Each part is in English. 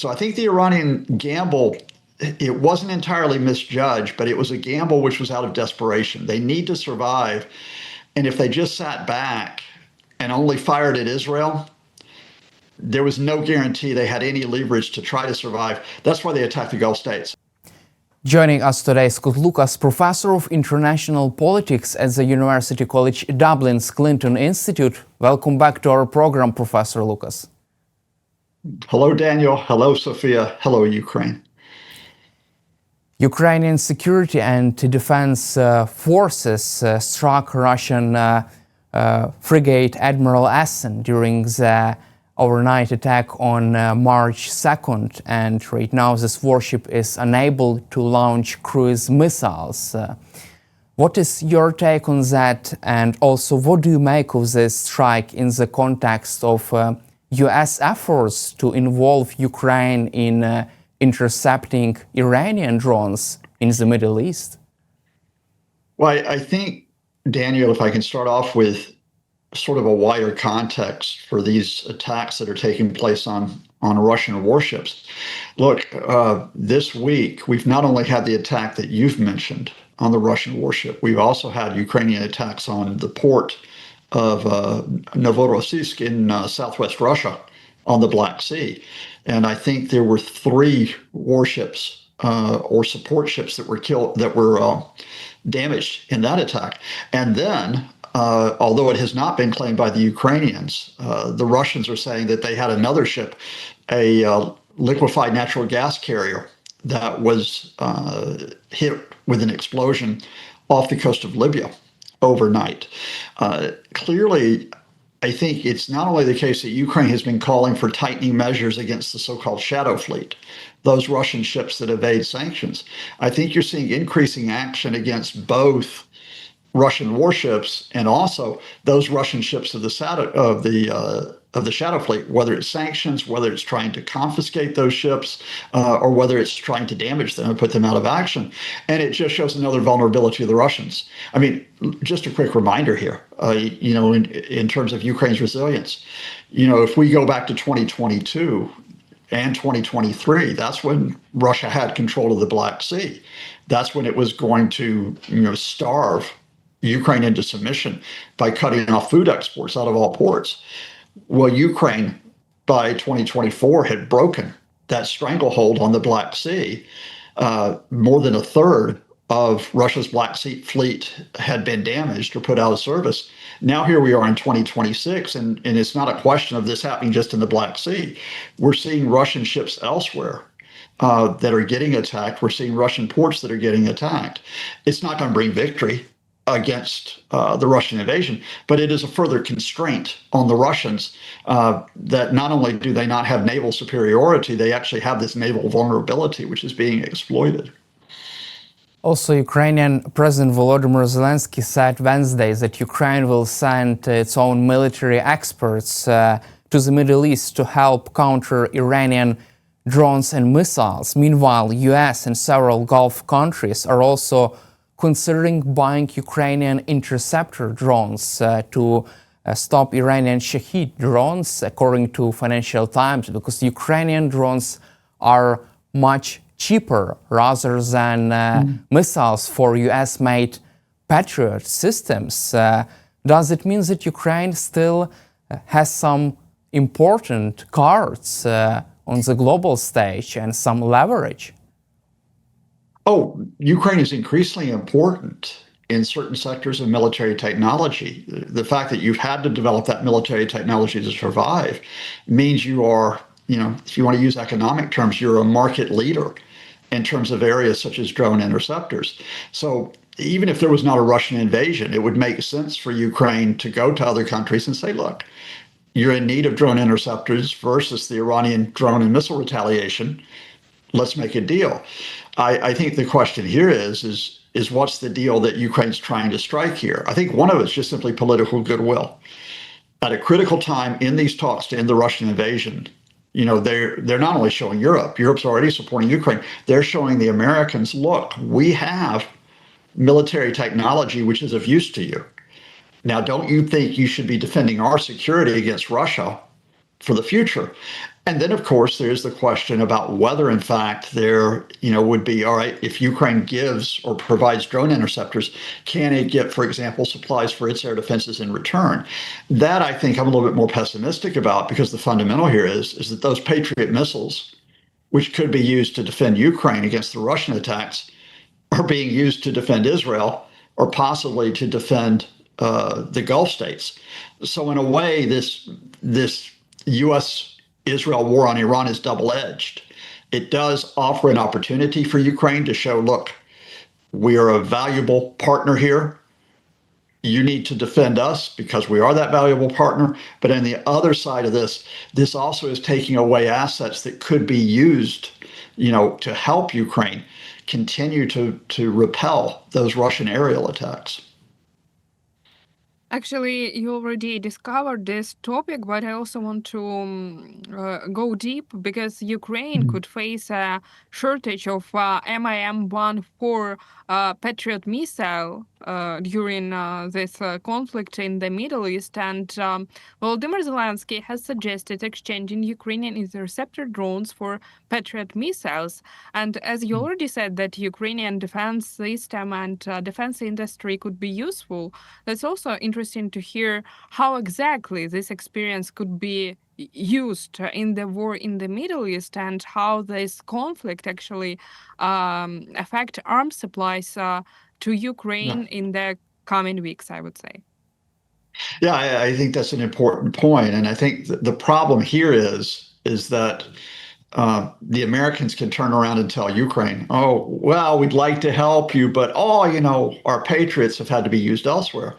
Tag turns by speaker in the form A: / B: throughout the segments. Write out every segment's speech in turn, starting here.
A: So I think the Iranian gamble, it wasn't entirely misjudged, but it was a gamble which was out of desperation. They need to survive. And if they just sat back and only fired at Israel, there was no guarantee they had any leverage to try to survive. That's why they attacked the Gulf states.
B: Joining us today is Scott Lucas, Professor of International Politics at the University College Dublin's Clinton Institute. Welcome back to our program, Professor Lucas.
A: Hello, Daniel. Hello, Sofia. Hello, Ukraine.
B: Ukrainian security and defense forces struck Russian frigate Admiral Essen during the overnight attack on March 2nd, and right now this warship is unable to launch cruise missiles. What is your take on that, and also what do you make of this strike in the context of US efforts to involve Ukraine in intercepting Iranian drones in the Middle East?
A: Well, I think, Daniel, if I can start off with sort of a wider context for these attacks that are taking place on Russian warships. Look, this week, we've not only had the attack that you've mentioned on the Russian warship, we've also had Ukrainian attacks on the port of Novorossiysk in southwest Russia on the Black Sea. And I think there were 3 warships or support ships that were killed, that were damaged in that attack. And then, although it has not been claimed by the Ukrainians, the Russians are saying that they had another ship, a liquefied natural gas carrier, that was hit with an explosion off the coast of Libya overnight. Clearly, I think it's not only the case that Ukraine has been calling for tightening measures against the so-called shadow fleet, those Russian ships that evade sanctions. I think you're seeing increasing action against both Russian warships and also those Russian ships of the shadow fleet, whether it's sanctions, whether it's trying to confiscate those ships, or whether it's trying to damage them and put them out of action. And it just shows another vulnerability of the Russians. I mean, just a quick reminder here, in terms of Ukraine's resilience, if we go back to 2022 and 2023, that's when Russia had control of the Black Sea. That's when it was going to, starve Ukraine into submission by cutting off food exports out of all ports. Well, Ukraine by 2024 had broken that stranglehold on the Black Sea. More than a third of Russia's Black Sea fleet had been damaged or put out of service. Now here we are in 2026, and it's not a question of this happening just in the Black Sea. We're seeing Russian ships elsewhere that are getting attacked. We're seeing Russian ports that are getting attacked. It's not going to bring victory against the Russian invasion, but it is a further constraint on the Russians that not only do they not have naval superiority, they actually have this naval vulnerability, which is being exploited.
B: Also, Ukrainian President Volodymyr Zelensky said Wednesday that Ukraine will send its own military experts to the Middle East to help counter Iranian drones and missiles. Meanwhile, US and several Gulf countries are also considering buying Ukrainian interceptor drones to stop Iranian Shahed drones, according to Financial Times, because Ukrainian drones are much cheaper rather than missiles for US-made Patriot systems. Does it mean that Ukraine still has some important cards on the global stage and some leverage?
A: Oh, Ukraine is increasingly important in certain sectors of military technology. The fact that you've had to develop that military technology to survive means you are, if you want to use economic terms, you're a market leader in terms of areas such as drone interceptors. So even if there was not a Russian invasion, it would make sense for Ukraine to go to other countries and say, look, you're in need of drone interceptors versus the Iranian drone and missile retaliation. Let's make a deal. I think the question here is what's the deal that Ukraine's trying to strike here? I think one of it's just simply political goodwill. At a critical time in these talks to end the Russian invasion, they're not only showing Europe's already supporting Ukraine, they're showing the Americans, look, we have military technology which is of use to you. Now, don't you think you should be defending our security against Russia for the future? And then, of course, there's the question about whether, in fact, there, would be, all right, if Ukraine gives or provides drone interceptors, can it get, for example, supplies for its air defenses in return? That I think I'm a little bit more pessimistic about, because the fundamental here is that those Patriot missiles, which could be used to defend Ukraine against the Russian attacks, are being used to defend Israel or possibly to defend the Gulf states. So in a way, this U.S. Israel war on Iran is double-edged. It does offer an opportunity for Ukraine to show, look, we are a valuable partner here. You need to defend us because we are that valuable partner. But on the other side of this also is taking away assets that could be used, to help Ukraine continue to repel those Russian aerial attacks.
C: Actually, you already discovered this topic, but I also want to go deep because Ukraine could face a shortage of MIM-14 Patriot missile during this conflict in the Middle East. And Volodymyr Zelensky has suggested exchanging Ukrainian interceptor drones for Patriot missiles. And as you already said, that Ukrainian defense system and defense industry could be useful, that's also interesting to hear how exactly this experience could be used in the war in the Middle East and how this conflict actually affect arms supplies to Ukraine in the coming weeks, I would say.
A: Yeah, I think that's an important point. And I think the problem here is that the Americans can turn around and tell Ukraine, oh, well, we'd like to help you, but our Patriots have had to be used elsewhere.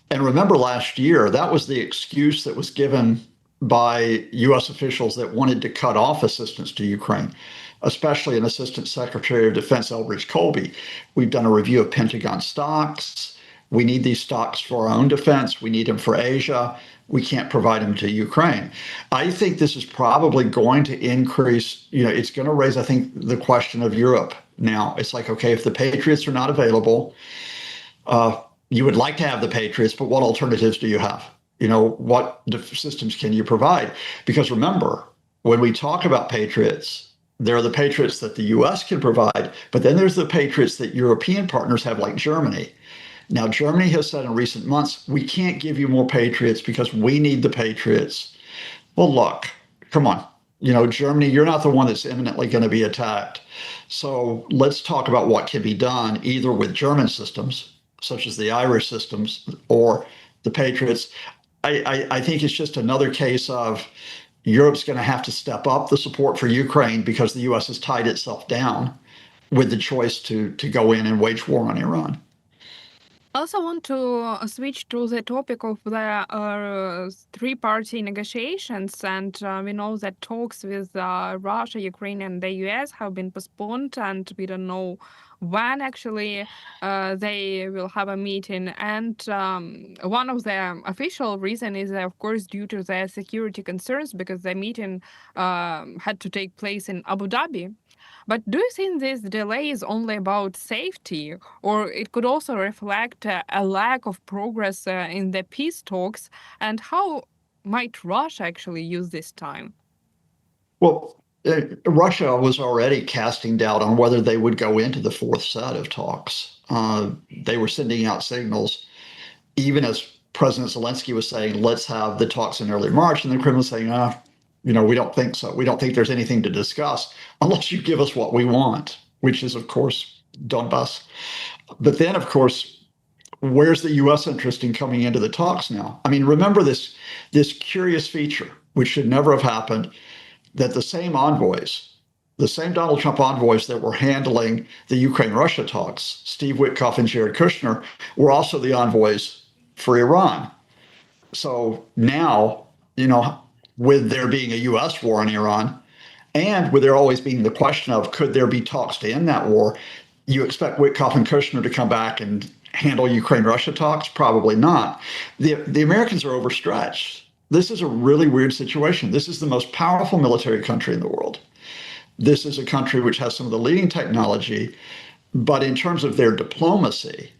A: And remember last year, that was the excuse that was given by U.S. officials that wanted to cut off assistance to Ukraine, especially an Assistant Secretary of Defense, Elbridge Colby. We've done a review of Pentagon stocks. We need these stocks for our own defense. We need them for Asia. We can't provide them to Ukraine. I think this is probably going to increase, it's going to raise, I think, the question of Europe now. It's like, okay, if the Patriots are not available, you would like to have the Patriots, but what alternatives do you have? What systems can you provide? Because remember, when we talk about Patriots, there are the Patriots that the U.S. can provide, but then there's the Patriots that European partners have, like Germany. Now, Germany has said in recent months, we can't give you more Patriots because we need the Patriots. Well, look, come on. Germany, you're not the one that's imminently going to be attacked. So let's talk about what can be done either with German systems, such as the Irish systems, or the Patriots. I think it's just another case of Europe's going to have to step up the support for Ukraine because the U.S. has tied itself down with the choice to go in and wage war on Iran.
C: I also want to switch to the topic of the three-party negotiations, and we know that talks with Russia, Ukraine, and the US have been postponed, and we don't know when actually they will have a meeting. And one of the official reason is, of course, due to the security concerns, because the meeting had to take place in Abu Dhabi. But do you think this delay is only about safety, or it could also reflect a lack of progress in the peace talks? And how might Russia actually use this time?
A: Well, Russia was already casting doubt on whether they would go into the fourth set of talks. They were sending out signals, even as President Zelensky was saying, let's have the talks in early March, and the Kremlin was saying, we don't think so. We don't think there's anything to discuss unless you give us what we want, which is, of course, Donbass. But then, of course, where's the U.S. interest in coming into the talks now? I mean, remember this curious feature, which should never have happened, that the same envoys, the same Donald Trump envoys that were handling the Ukraine-Russia talks, Steve Witkoff and Jared Kushner, were also the envoys for Iran. So now, with there being a U.S. war on Iran, and with there always being the question of could there be talks to end that war, you expect Witkoff and Kushner to come back and handle Ukraine-Russia talks? Probably not. The Americans are overstretched. This is a really weird situation. This is the most powerful military country in the world. This is a country which has some of the leading technology, but in terms of their diplomacy,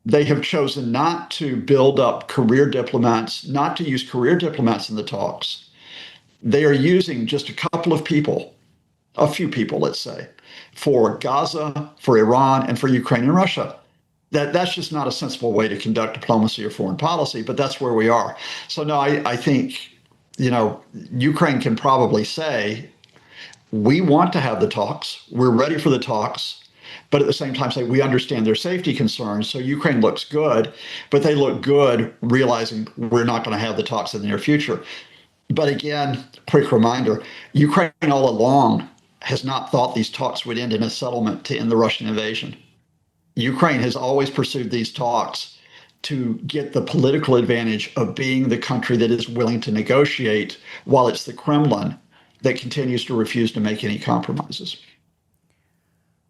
A: they have chosen not to build up career diplomats, not to use career diplomats in the talks. they are using just a couple of people, a few people, let's say, for Gaza, for Iran, and for Ukraine and Russia. That's just not a sensible way to conduct diplomacy or foreign policy, but that's where we are. So no, I think, Ukraine can probably say, we want to have the talks, we're ready for the talks, but at the same time say we understand their safety concerns. So Ukraine looks good, but they look good realizing we're not going to have the talks in the near future. But again, quick reminder, Ukraine all along has not thought these talks would end in a settlement to end the Russian invasion. Ukraine has always pursued these talks to get the political advantage of being the country that is willing to negotiate, while it's the Kremlin that continues to refuse to make any compromises.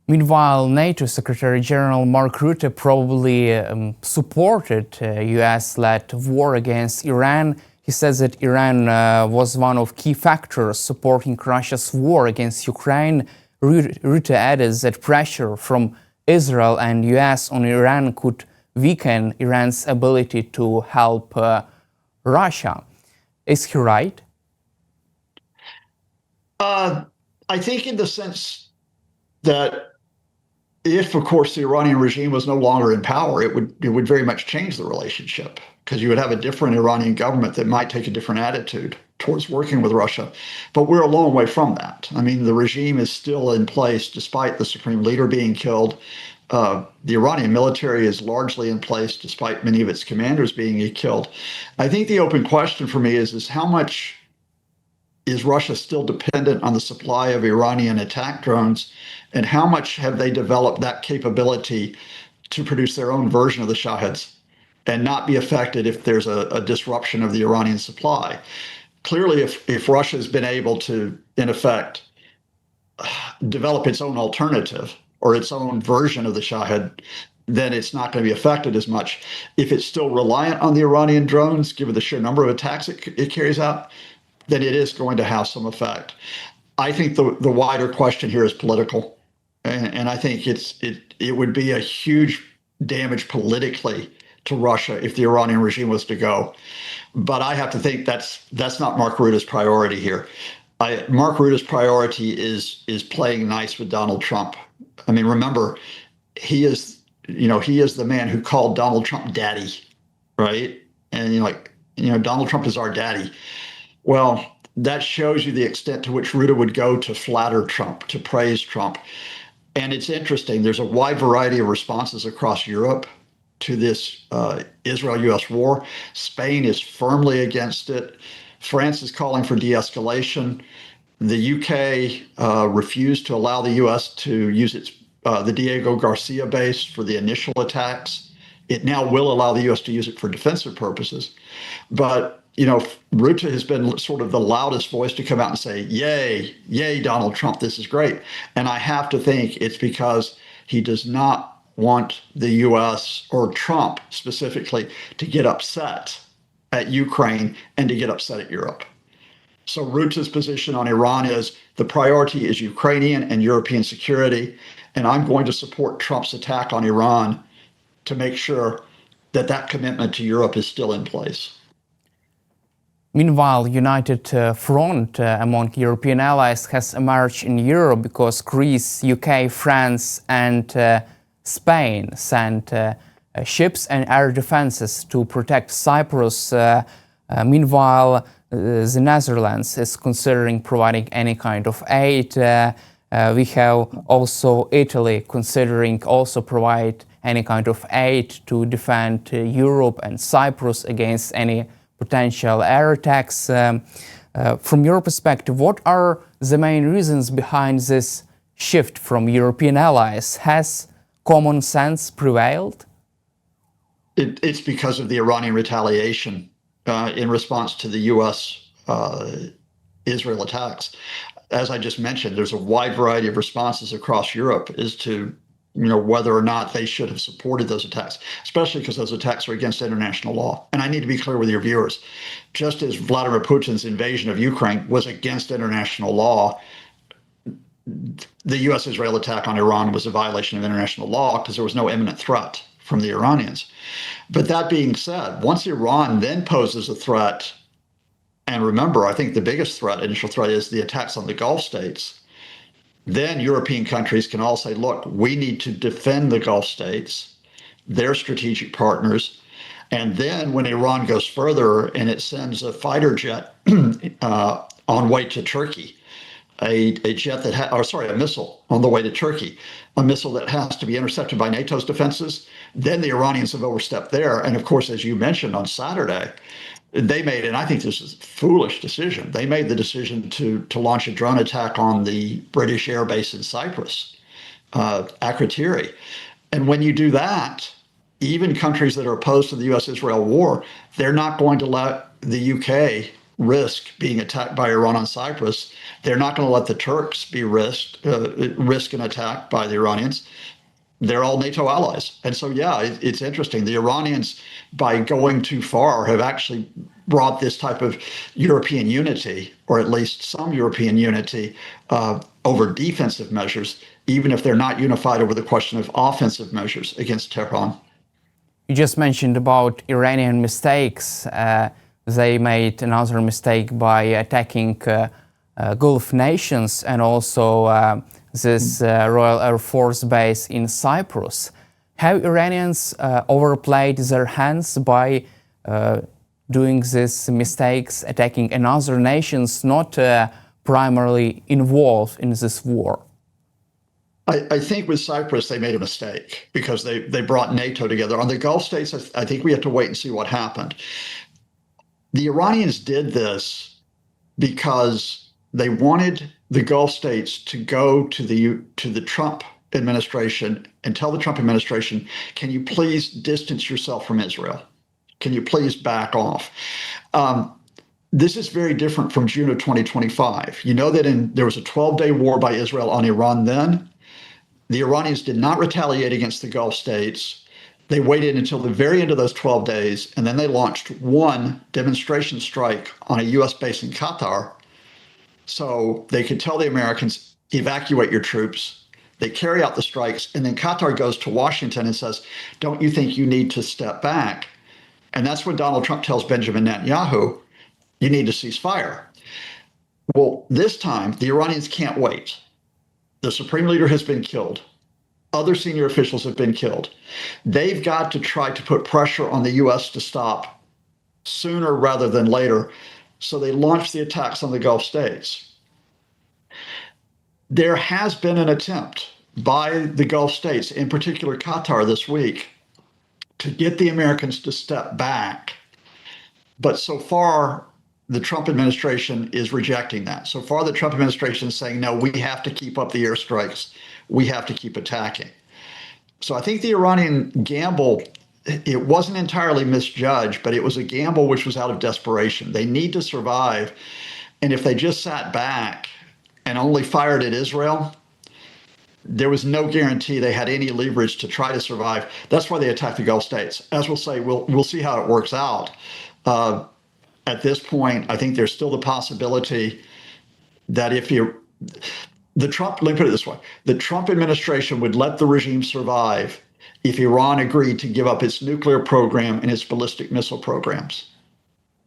B: Meanwhile, NATO Secretary General Mark Rutte probably supported US-led war against Iran. He says that Iran was one of key factors supporting Russia's war against Ukraine. Rutte added that pressure from Israel and US on Iran could weaken Iran's ability to help Russia. Is he right?
A: I think in the sense that if, of course, the Iranian regime was no longer in power, it would very much change the relationship, because you would have a different Iranian government that might take a different attitude towards working with Russia. But we're a long way from that. I mean, the regime is still in place despite the supreme leader being killed. The Iranian military is largely in place despite many of its commanders being killed. I think the open question for me is how much is Russia still dependent on the supply of Iranian attack drones, and how much have they developed that capability to produce their own version of the Shaheds and not be affected if there's a disruption of the Iranian supply? Clearly, if Russia has been able to, in effect, develop its own alternative or its own version of the Shahed, then it's not going to be affected as much. If it's still reliant on the Iranian drones, given the sheer number of attacks it carries out, then it is going to have some effect. I think the wider question here is political, and I think it would be a huge damage politically to Russia if the Iranian regime was to go. But I have to think that's not Mark Rutte's priority here. Mark Rutte's priority is playing nice with Donald Trump. I mean, remember, he is the man who called Donald Trump daddy, right? And Donald Trump is our daddy. Well, that shows you the extent to which Rutte would go to flatter Trump, to praise Trump. And it's interesting, there's a wide variety of responses across Europe to this Israel-US war. Spain is firmly against it. France is calling for de-escalation. The UK refused to allow the US to use the Diego Garcia base for the initial attacks. It now will allow the US to use it for defensive purposes. But Rutte has been sort of the loudest voice to come out and say, yay, Donald Trump, this is great. And I have to think it's because he does not want the US or Trump specifically to get upset at Ukraine and to get upset at Europe. So Rutte's position on Iran is the priority is Ukrainian and European security, and I'm going to support Trump's attack on Iran to make sure that commitment to Europe is still in place.
B: Meanwhile, united front among European allies has emerged in Europe because Greece, UK, France and Spain sent ships and air defenses to protect Cyprus. Meanwhile, the Netherlands is considering providing any kind of aid. We have also Italy considering also provide any kind of aid to defend Europe and Cyprus against any potential air attacks. From your perspective, what are the main reasons behind this shift from European allies? Has common sense prevailed?
A: It's because of the Iranian retaliation in response to the U.S. Israel attacks. As I just mentioned, there's a wide variety of responses across Europe as to whether or not they should have supported those attacks, especially because those attacks are against international law. And I need to be clear with your viewers. Just as Vladimir Putin's invasion of Ukraine was against international law, the U.S.-Israel attack on Iran was a violation of international law because there was no imminent threat from the Iranians. But that being said, once Iran then poses a threat And remember, I think the biggest threat, initial threat, is the attacks on the Gulf states. Then European countries can all say, look, we need to defend the Gulf states, their strategic partners. And then when Iran goes further and it sends a fighter jet on way to Turkey, a jet that, a missile on the way to Turkey, a missile that has to be intercepted by NATO's defenses, then the Iranians have overstepped there. And of course, as you mentioned on Saturday, they made, and I think this is a foolish decision, they made the decision to launch a drone attack on the British air base in Cyprus, Akrotiri. And when you do that, even countries that are opposed to the US-Israel war, they're not going to let the UK risk being attacked by Iran on Cyprus. They're not going to let the Turks be risk an attack by the Iranians. They're all NATO allies. And so, yeah, it's interesting. The Iranians, by going too far, have actually brought this type of European unity, or at least some European unity, over defensive measures, even if they're not unified over the question of offensive measures against Tehran.
B: You just mentioned about Iranian mistakes. They made another mistake by attacking Gulf nations and also this Royal Air Force base in Cyprus. Have Iranians overplayed their hands by doing these mistakes, attacking another nations not primarily involved in this war?
A: I think with Cyprus, they made a mistake because they brought NATO together. On the Gulf states, I think we have to wait and see what happened. The Iranians did this because they wanted the Gulf states to go to the Trump administration and tell the Trump administration, can you please distance yourself from Israel? Can you please back off? This is very different from June of 2025. You know that there was a 12-day war by Israel on Iran then. The Iranians did not retaliate against the Gulf states. They waited until the very end of those 12 days, and then they launched one demonstration strike on a U.S. base in Qatar so they could tell the Americans, evacuate your troops. They carry out the strikes, and then Qatar goes to Washington and says, don't you think you need to step back? And that's when Donald Trump tells Benjamin Netanyahu, you need to cease fire. Well, this time, the Iranians can't wait. The supreme leader has been killed. Other senior officials have been killed. They've got to try to put pressure on the U.S. to stop sooner rather than later. So they launched the attacks on the Gulf states. There has been an attempt by the Gulf states, in particular Qatar this week, to get the Americans to step back. But so far, the Trump administration is rejecting that. So far, the Trump administration is saying, no, we have to keep up the airstrikes. We have to keep attacking. So I think the Iranian gamble, it wasn't entirely misjudged, but it was a gamble which was out of desperation. They need to survive. And if they just sat back and only fired at Israel, there was no guarantee they had any leverage to try to survive. That's why they attacked the Gulf states. As we'll say, we'll see how it works out. At this point, I think there's still the possibility that let me put it this way, the Trump administration would let the regime survive if Iran agreed to give up its nuclear program and its ballistic missile programs.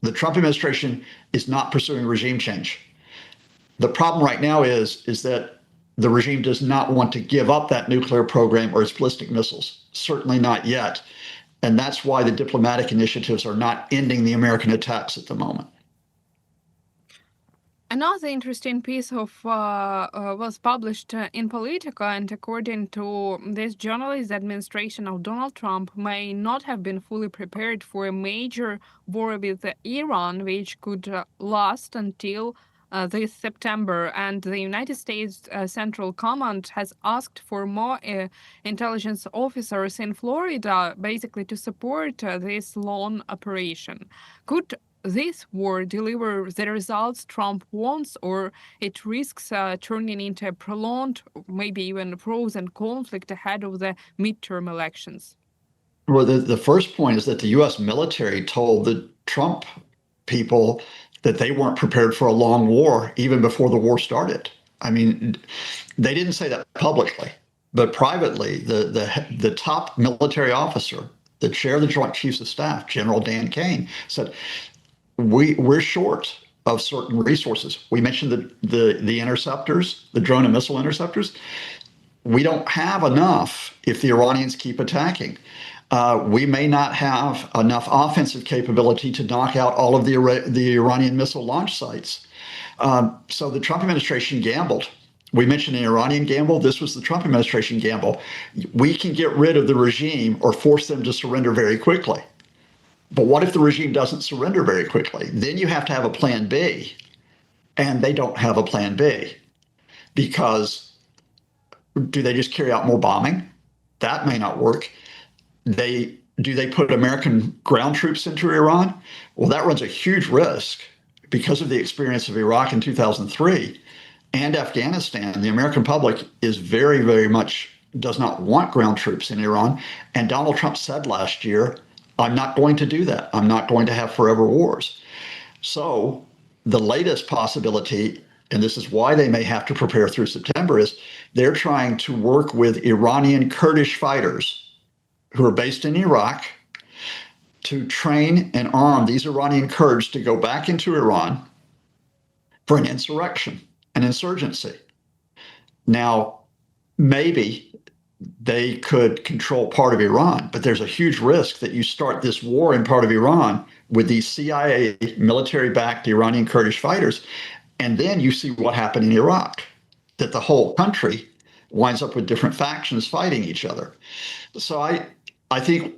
A: The Trump administration is not pursuing regime change. The problem right now is that the regime does not want to give up that nuclear program or its ballistic missiles, certainly not yet. And that's why the diplomatic initiatives are not ending the American attacks at the moment.
C: Another interesting piece of was published in Politica, and according to this journalist, the administration of Donald Trump may not have been fully prepared for a major war with Iran, which could last until this September. And the United States Central Command has asked for more intelligence officers in Florida, basically to support this long operation. Could this war deliver the results Trump wants, or it risks turning into a prolonged, maybe even frozen conflict ahead of the midterm elections?
A: Well, the first point is that the U.S. military told the Trump people that they weren't prepared for a long war even before the war started. I mean, they didn't say that publicly, but privately, the top military officer, the chair of the Joint Chiefs of Staff, General Dan Kane, said, we're short of certain resources. We mentioned the interceptors, the drone and missile interceptors. We don't have enough if the Iranians keep attacking. We may not have enough offensive capability to knock out all of the Iranian missile launch sites. So the Trump administration gambled. We mentioned the Iranian gamble. This was the Trump administration gamble. We can get rid of the regime or force them to surrender very quickly. But what if the regime doesn't surrender very quickly? Then you have to have a plan B. And they don't have a plan B. Because do they just carry out more bombing? That may not work. Do they put American ground troops into Iran? Well, that runs a huge risk because of the experience of Iraq in 2003 and Afghanistan. The American public is very, very much does not want ground troops in Iran. And Donald Trump said last year, I'm not going to do that. I'm not going to have forever wars. So the latest possibility, and this is why they may have to prepare through September, is they're trying to work with Iranian Kurdish fighters who are based in Iraq to train and arm these Iranian Kurds to go back into Iran for an insurrection, an insurgency. Now, maybe they could control part of Iran, but there's a huge risk that you start this war in part of Iran with these CIA military-backed Iranian Kurdish fighters, and then you see what happened in Iraq, that the whole country winds up with different factions fighting each other. So I think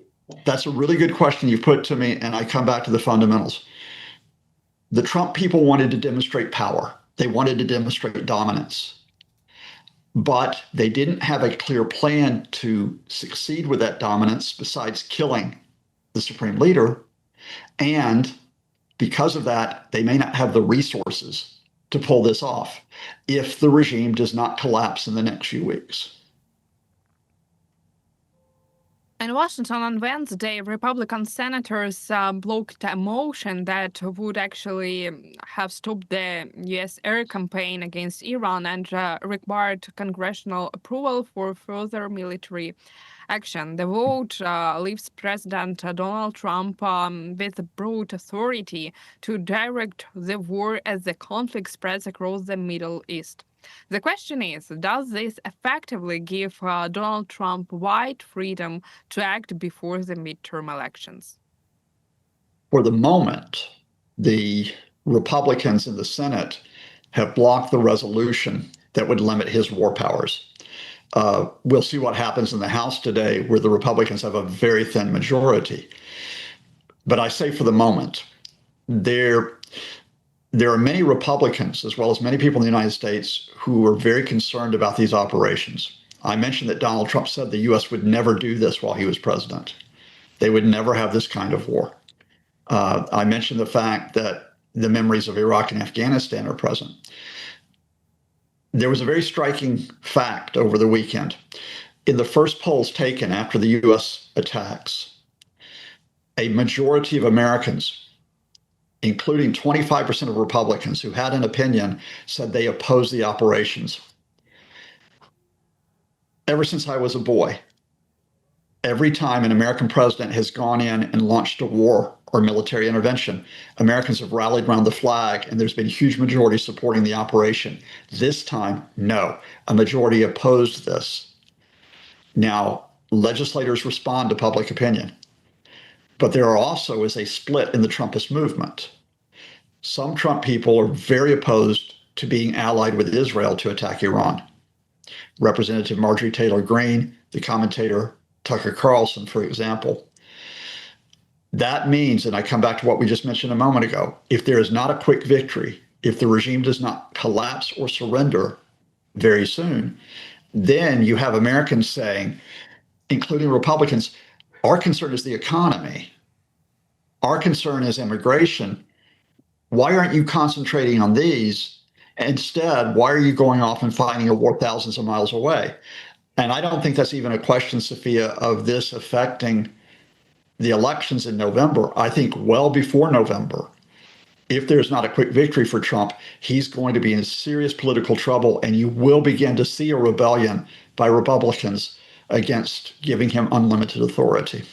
A: that's a really good question you've put to me, and I come back to the fundamentals. The Trump people wanted to demonstrate power. They wanted to demonstrate dominance. But they didn't have a clear plan to succeed with that dominance besides killing the supreme leader. And because of that, they may not have the resources to pull this off if the regime does not collapse in the next few weeks.
C: In Washington on Wednesday, Republican senators blocked a motion that would actually have stopped the U.S. air campaign against Iran and required congressional approval for further military action. The vote leaves President Donald Trump with broad authority to direct the war as the conflict spreads across the Middle East. The question is, does this effectively give Donald Trump wide freedom to act before the midterm elections?
A: For the moment, the Republicans in the Senate have blocked the resolution that would limit his war powers. We'll see what happens in the House today, where the Republicans have a very thin majority. But I say for the moment, there are many Republicans, as well as many people in the United States, who are very concerned about these operations. I mentioned that Donald Trump said the U.S. would never do this while he was president. They would never have this kind of war. I mentioned the fact that the memories of Iraq and Afghanistan are present. There was a very striking fact over the weekend. In the first polls taken after the U.S. attacks, a majority of Americans, including 25% of Republicans who had an opinion, said they opposed the operations. Ever since I was a boy, every time an American president has gone in and launched a war or military intervention, Americans have rallied around the flag, and there's been a huge majority supporting the operation. This time, no, a majority opposed this. Now, legislators respond to public opinion. But there also is a split in the Trumpist movement. Some Trump people are very opposed to being allied with Israel to attack Iran. Representative Marjorie Taylor Greene, the commentator Tucker Carlson, for example. That means, and I come back to what we just mentioned a moment ago, if there is not a quick victory, if the regime does not collapse or surrender very soon, then you have Americans saying, including Republicans, our concern is the economy. Our concern is immigration. Why aren't you concentrating on these? Instead, why are you going off and fighting a war thousands of miles away? And I don't think that's even a question, Sofia, of this affecting the elections in November. I think well before November, if there's not a quick victory for Trump, he's going to be in serious political trouble, and you will begin to see a rebellion by Republicans against giving him unlimited authority.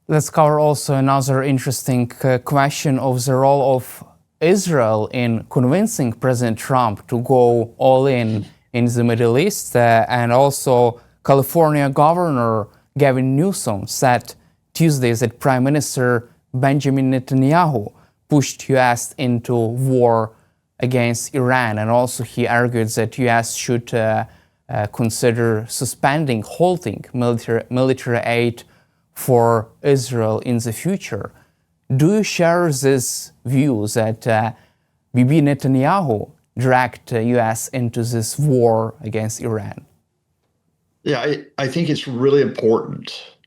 B: Let's cover also another interesting question of the role of Israel in convincing President Trump to go all in the Middle East. And also California Governor Gavin Newsom said Tuesday that Prime Minister Benjamin Netanyahu pushed U.S. into war against Iran. And also he argued that U.S. should consider suspending, halting military aid for Israel in the future. Do you share this view that Bibi Netanyahu dragged U.S. into this war against Iran?
A: Yeah, I think it's really important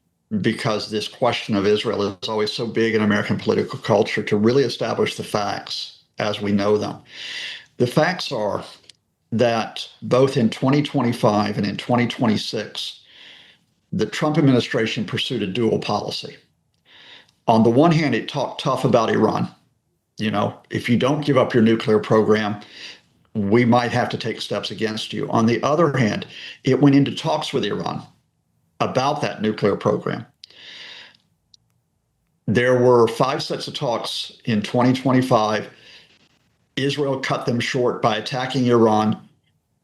A: because this question of Israel is always so big in American political culture to really establish the facts as we know them. The facts are that both in 2025 and in 2026, the Trump administration pursued a dual policy. On the one hand, it talked tough about Iran. You know, if you don't give up your nuclear program, we might have to take steps against you. On the other hand, it went into talks with Iran about that nuclear program. There were 5 sets of talks in 2025. Israel cut them short by attacking Iran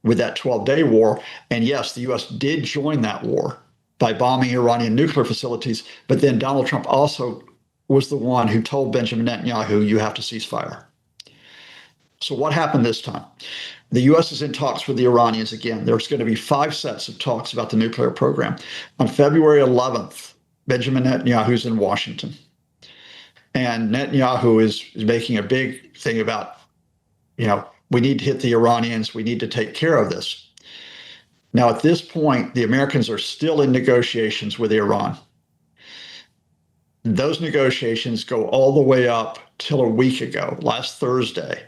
A: with that 12-day war. And yes, the U.S. did join that war by bombing Iranian nuclear facilities. But then Donald Trump also was the one who told Benjamin Netanyahu, you have to cease fire. So what happened this time? The U.S. is in talks with the Iranians again. There's going to be 5 sets of talks about the nuclear program. On February 11th, Benjamin Netanyahu is in Washington. And Netanyahu is making a big thing about, you know, we need to hit the Iranians. We need to take care of this. Now, at this point, the Americans are still in negotiations with Iran. Those negotiations go all the way up till a week ago, last Thursday.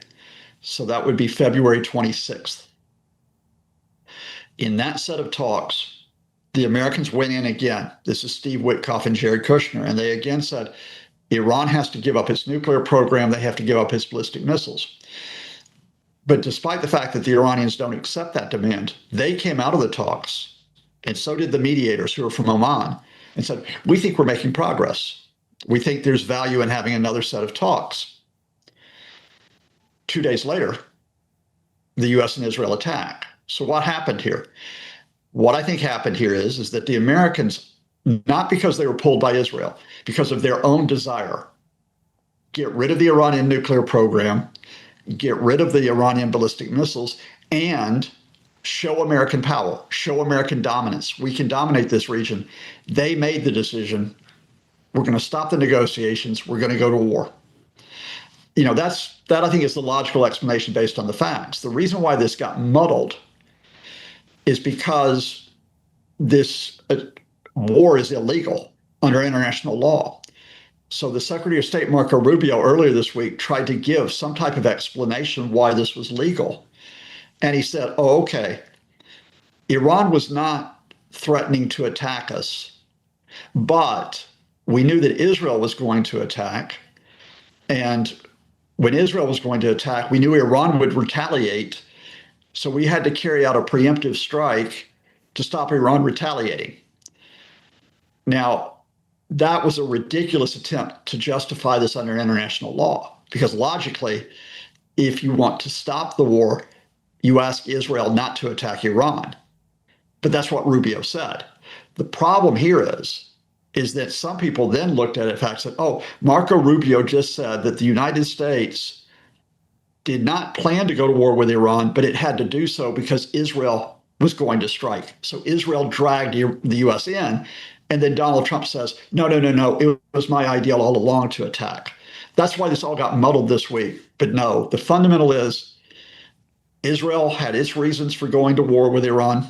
A: So that would be February 26th. In that set of talks, the Americans went in again. This is Steve Witkoff and Jared Kushner. And they again said, Iran has to give up its nuclear program. They have to give up its ballistic missiles. But despite the fact that the Iranians don't accept that demand, they came out of the talks, and so did the mediators who are from Oman, and said, we think we're making progress. We think there's value in having another set of talks. 2 days later, the U.S. and Israel attack. So what happened here? What I think happened here is that the Americans, not because they were pulled by Israel, because of their own desire, get rid of the Iranian nuclear program, get rid of the Iranian ballistic missiles, and show American power, show American dominance. We can dominate this region. They made the decision, we're going to stop the negotiations, we're going to go to war. You know, that I think is the logical explanation based on the facts. The reason why this got muddled is because this war is illegal under international law. So the Secretary of State, Marco Rubio, earlier this week tried to give some type of explanation why this was legal. And he said, oh, okay, Iran was not threatening to attack us, but we knew that Israel was going to attack. And when Israel was going to attack, we knew Iran would retaliate. So we had to carry out a preemptive strike to stop Iran retaliating. Now, that was a ridiculous attempt to justify this under international law, because logically, if you want to stop the war, you ask Israel not to attack Iran. But that's what Rubio said. The problem here is that some people then looked at it and said, oh, Marco Rubio just said that the United States did not plan to go to war with Iran, but it had to do so because Israel was going to strike. So Israel dragged the U.S. in. And then Donald Trump says, no, it was my ideal all along to attack. That's why this all got muddled this week. But no, the fundamental is Israel had its reasons for going to war with Iran.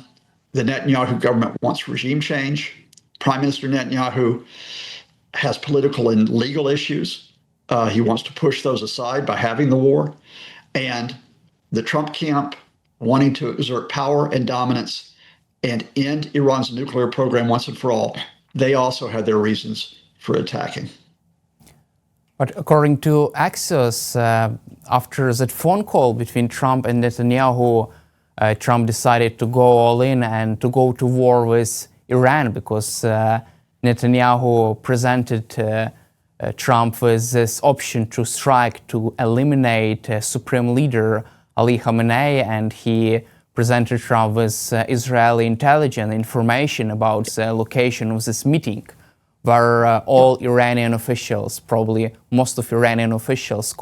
A: The Netanyahu government wants regime change. Prime Minister Netanyahu has political and legal issues. He wants to push those aside by having the war. And the Trump camp wanting to exert power and dominance and end Iran's nuclear program once and for all, they also had their reasons for attacking.
B: But according to Axios, after that phone call between Trump and Netanyahu, Trump decided to go all in and to go to war with Iran because Netanyahu presented Trump with this option to strike to eliminate Supreme Leader Ali Khamenei, and he presented Trump with Israeli intelligence information about the location of this meeting, where all Iranian officials, probably most of Iranian officials,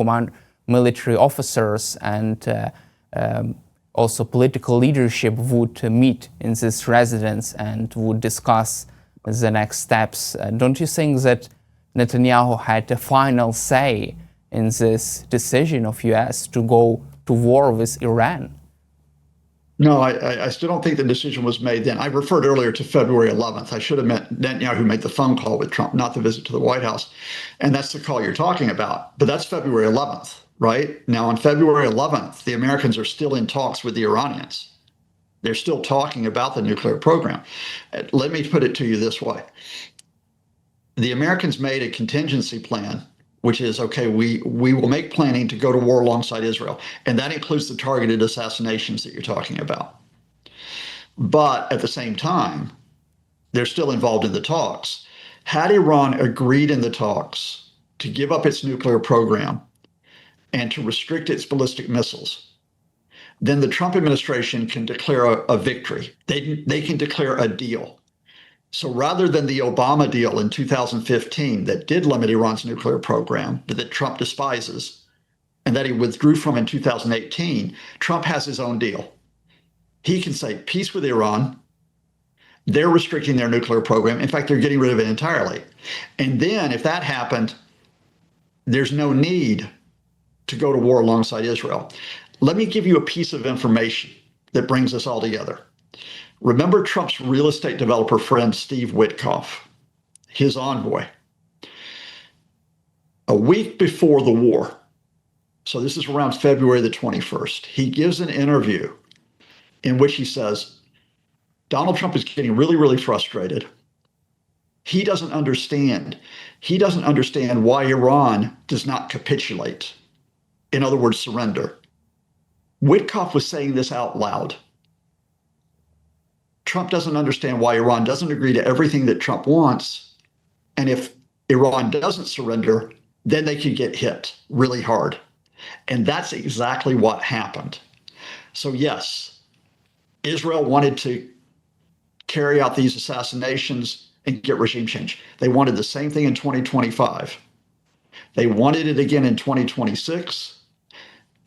B: military officers, and also political leadership would meet in this residence and would discuss the next steps. Don't you think that Netanyahu had a final say in this decision of US to go to war with Iran?
A: No, I still don't think the decision was made then. I referred earlier to February 11th. I should have meant Netanyahu made the phone call with Trump, not the visit to the White House. And that's the call you're talking about. But that's February 11th, right? Now, on February 11th, the Americans are still in talks with the Iranians. They're still talking about the nuclear program. Let me put it to you this way. The Americans made a contingency plan, which is, okay, we will make planning to go to war alongside Israel. And that includes the targeted assassinations that you're talking about. But at the same time, they're still involved in the talks. Had Iran agreed in the talks to give up its nuclear program and to restrict its ballistic missiles, then the Trump administration can declare a victory. They can declare a deal. So rather than the Obama deal in 2015 that did limit Iran's nuclear program, but that Trump despises, and that he withdrew from in 2018, Trump has his own deal. He can say peace with Iran. They're restricting their nuclear program. In fact, they're getting rid of it entirely. And then if that happened, there's no need to go to war alongside Israel. Let me give you a piece of information that brings us all together. Remember Trump's real estate developer friend, Steve Witkoff, his envoy. A week before the war, so this is around February the 21st, he gives an interview in which he says, Donald Trump is getting really, really frustrated. He doesn't understand. He doesn't understand why Iran does not capitulate. In other words, surrender. Witkoff was saying this out loud. Trump doesn't understand why Iran doesn't agree to everything that Trump wants. And if Iran doesn't surrender, then they could get hit really hard. And that's exactly what happened. So yes, Israel wanted to carry out these assassinations and get regime change. They wanted the same thing in 2025. They wanted it again in 2026.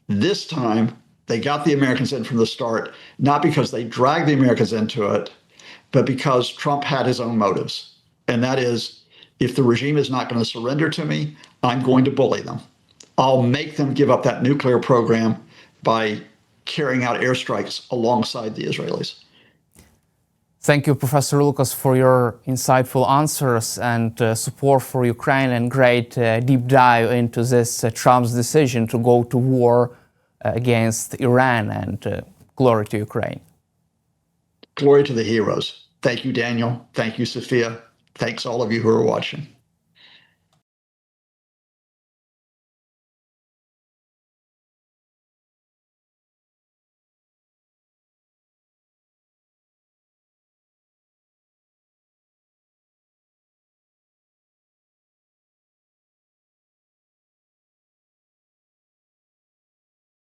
A: This time, they got the Americans in from the start, not because they dragged the Americans into it, but because Trump had his own motives. And that is, if the regime is not going to surrender to me, I'm going to bully them. I'll make them give up that nuclear program by carrying out airstrikes alongside the Israelis.
B: Thank you, Professor Lucas, for your insightful answers and support for Ukraine, and great deep dive into this Trump's decision to go to war against Iran, and glory to Ukraine.
A: Glory to the heroes. Thank you, Daniel. Thank you, Sofia. Thanks all of you who are watching.